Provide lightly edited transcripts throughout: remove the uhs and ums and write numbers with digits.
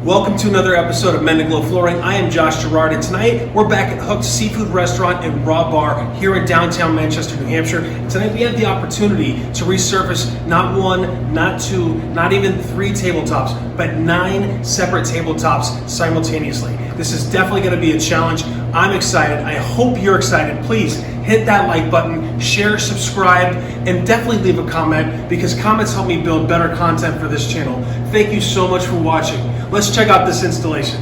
Welcome to another episode of Men to Glow Flooring. I am Josh Gerard, and tonight we're back at Hooked Seafood Restaurant and Raw Bar here in downtown Manchester, New Hampshire. Tonight we have the opportunity to resurface not one, not two, not even 3 tabletops, but 9 separate tabletops simultaneously. This is definitely going to be a challenge. I'm excited. I hope you're excited. Please hit that like button, share, subscribe, and definitely leave a comment because comments help me build better content for this channel. Thank you so much for watching. Let's check out this installation.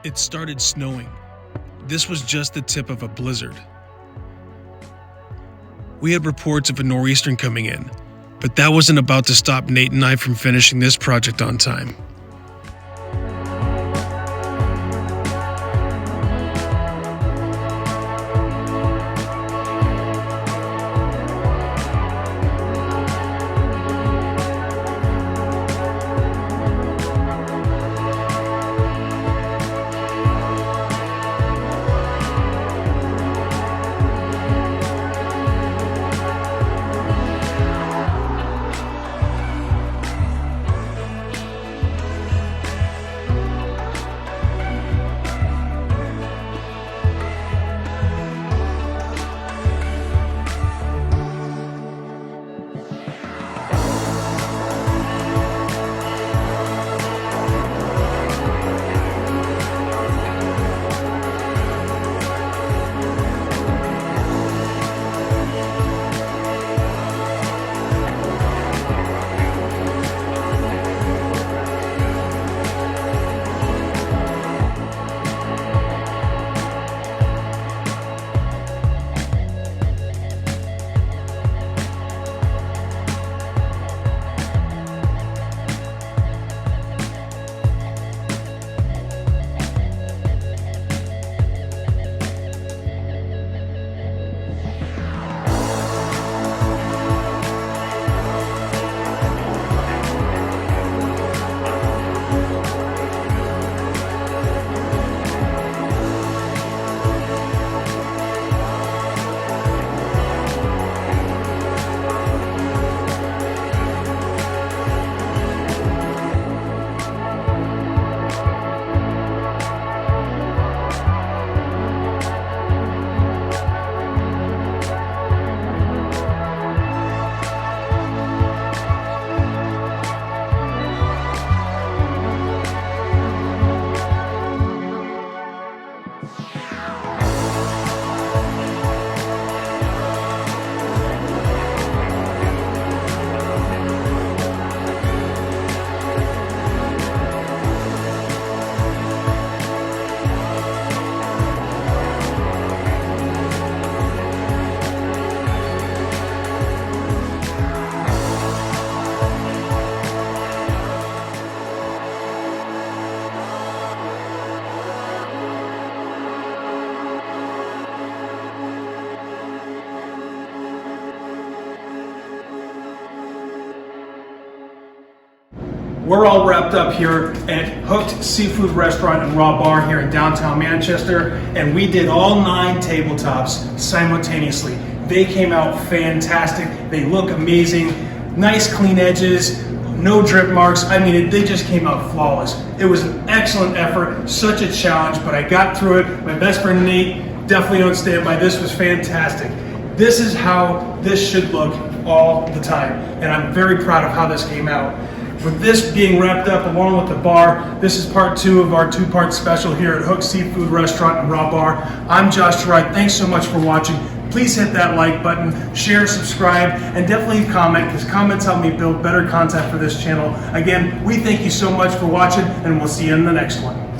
It started snowing. This was just the tip of a blizzard. We had reports of a nor'easter coming in, but that wasn't about to stop Nate and I from finishing this project on time. We're all wrapped up here at Hooked Seafood Restaurant and Raw Bar here in downtown Manchester, and we did all 9 tabletops simultaneously. They came out fantastic. They look amazing. Nice clean edges, no drip marks. I mean, they just came out flawless. It was an excellent effort, such a challenge, but I got through it. My best friend Nate definitely on standby. This was fantastic. This is how this should look all the time, and I'm very proud of how this came out. With this being wrapped up along with the bar, this is part 2 of our 2-part special here at Hooked Seafood Restaurant and Raw Bar. I'm Josh Gerard. Thanks so much for watching. Please hit that like button, share, subscribe, and definitely comment because comments help me build better content for this channel. Again, we thank you so much for watching, and we'll see you in the next one.